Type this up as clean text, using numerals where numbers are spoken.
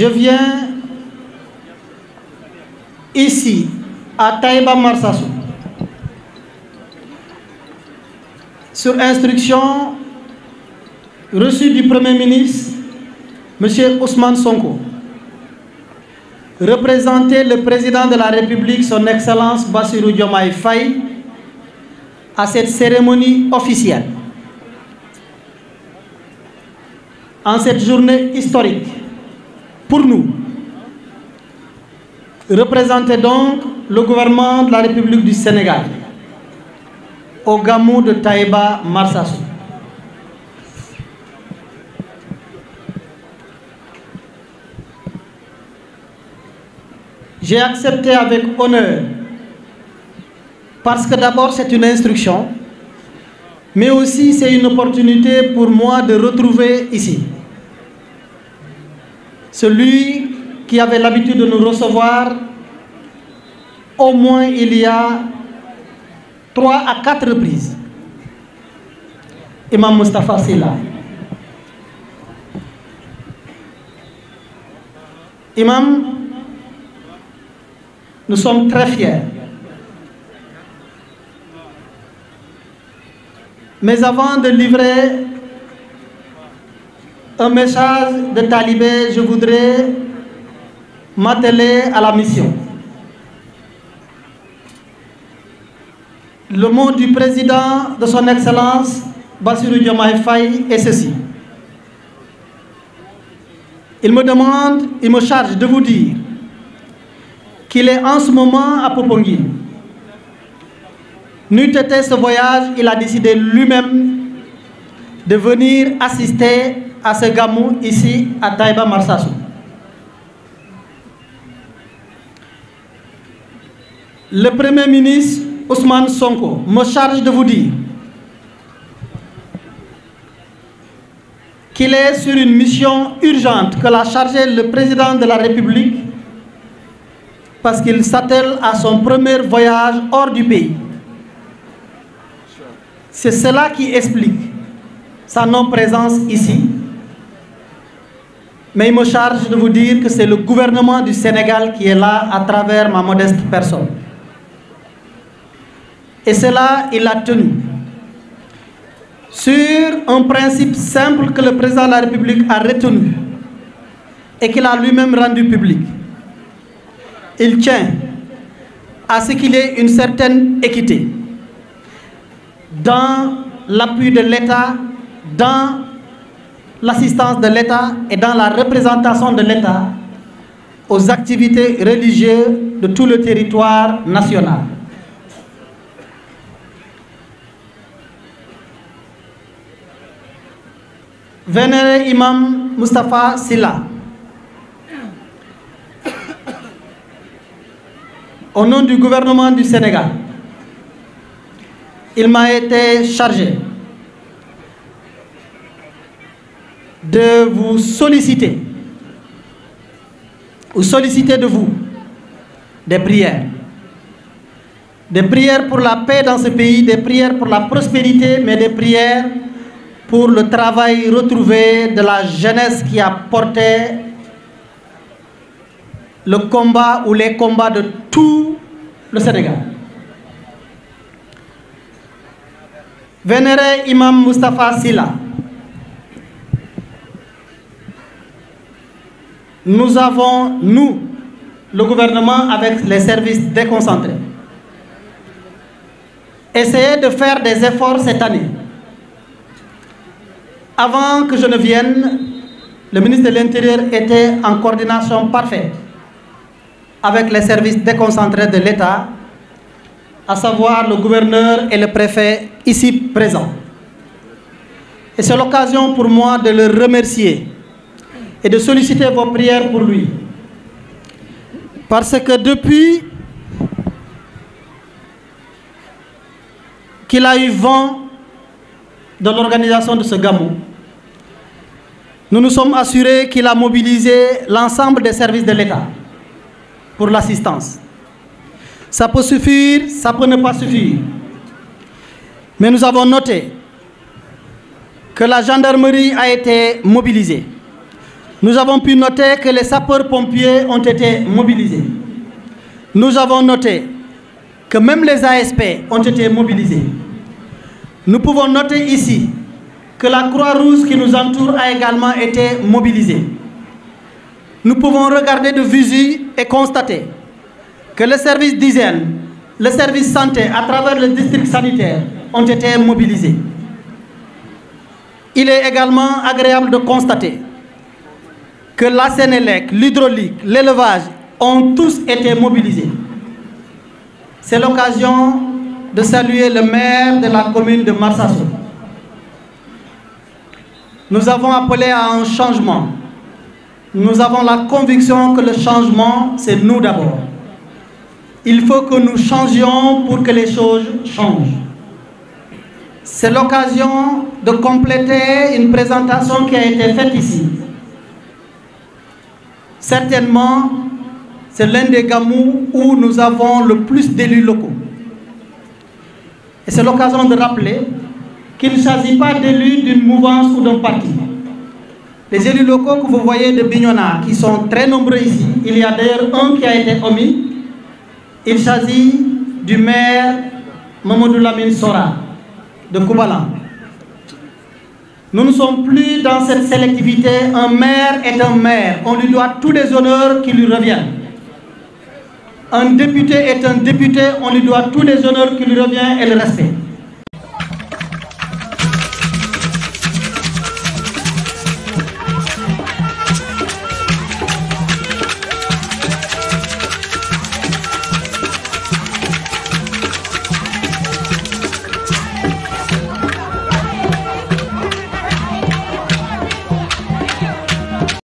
Je viens ici, à Taïba Marsassoum, sur instruction reçue du Premier ministre, M. Ousmane Sonko, représenter le président de la République, son Excellence Bassirou Diomaye Faye, à cette cérémonie officielle. En cette journée historique, pour nous, représenter donc le gouvernement de la République du Sénégal au Gamou de Taïba Marsassoum. J'ai accepté avec honneur, parce que d'abord c'est une instruction, mais aussi c'est une opportunité pour moi de retrouver ici celui qui avait l'habitude de nous recevoir au moins il y a 3 à 4 reprises, Imam Moustapha Sylla. Imam, nous sommes très fiers. Mais avant de livrer un message de talibé, je voudrais m'atteler à la mission. Le mot du président de son Excellence, Bassirou Diomaye Faye, est ceci. Il me charge de vous dire qu'il est en ce moment à Popenguine. N'eût été ce voyage, il a décidé lui-même de venir assister à ce gamou ici à Taïba Marsassoum. Le Premier ministre Ousmane Sonko me charge de vous dire qu'il est sur une mission urgente que l'a chargé le président de la République parce qu'il s'attelle à son premier voyage hors du pays. C'est cela qui explique sa non-présence ici. Mais il me charge de vous dire que c'est le gouvernement du Sénégal qui est là à travers ma modeste personne. Et cela, il l'a tenu sur un principe simple que le président de la République a retenu et qu'il a lui-même rendu public. Il tient à ce qu'il y ait une certaine équité dans l'appui de l'État, dans l'assistance de l'État et dans la représentation de l'État aux activités religieuses de tout le territoire national. Vénéré Imam Moustapha Sylla, au nom du gouvernement du Sénégal, il m'a été chargé de vous solliciter, ou solliciter de vous des prières pour la paix dans ce pays, des prières pour la prospérité, mais des prières pour le travail retrouvé de la jeunesse qui a porté le combat ou les combats de tout le Sénégal. Vénéré Imam Moustapha Sylla, nous avons, nous, le gouvernement avec les services déconcentrés, essayé de faire des efforts cette année. Avant que je ne vienne, le ministre de l'Intérieur était en coordination parfaite avec les services déconcentrés de l'État, à savoir le gouverneur et le préfet ici présents. Et c'est l'occasion pour moi de le remercier et de solliciter vos prières pour lui. Parce que depuis qu'il a eu vent de l'organisation de ce gamou, nous nous sommes assurés qu'il a mobilisé l'ensemble des services de l'État pour l'assistance. Ça peut suffire, ça peut ne pas suffire. Mais nous avons noté que la gendarmerie a été mobilisée. Nous avons pu noter que les sapeurs-pompiers ont été mobilisés. Nous avons noté que même les ASP ont été mobilisés. Nous pouvons noter ici que la Croix-Rouge qui nous entoure a également été mobilisée. Nous pouvons regarder de visu et constater que le service d'hygiène, le service santé à travers le district sanitaire ont été mobilisés. Il est également agréable de constater que la Sénélec, l'hydraulique, l'élevage ont tous été mobilisés. C'est l'occasion de saluer le maire de la commune de Marsassoum. Nous avons appelé à un changement. Nous avons la conviction que le changement, c'est nous d'abord. Il faut que nous changions pour que les choses changent. C'est l'occasion de compléter une présentation qui a été faite ici. Certainement, c'est l'un des Gamou où nous avons le plus d'élus locaux. Et c'est l'occasion de rappeler qu'il ne s'agit pas d'élus d'une mouvance ou d'un parti. Les élus locaux que vous voyez de Bignona, qui sont très nombreux ici, il y a d'ailleurs un qui a été omis. Il s'agit du maire Mamadou Lamine Sora de Koubalan. Nous ne sommes plus dans cette sélectivité. Un maire est un maire. On lui doit tous les honneurs qui lui reviennent. Un député est un député. On lui doit tous les honneurs qui lui reviennent et le respect.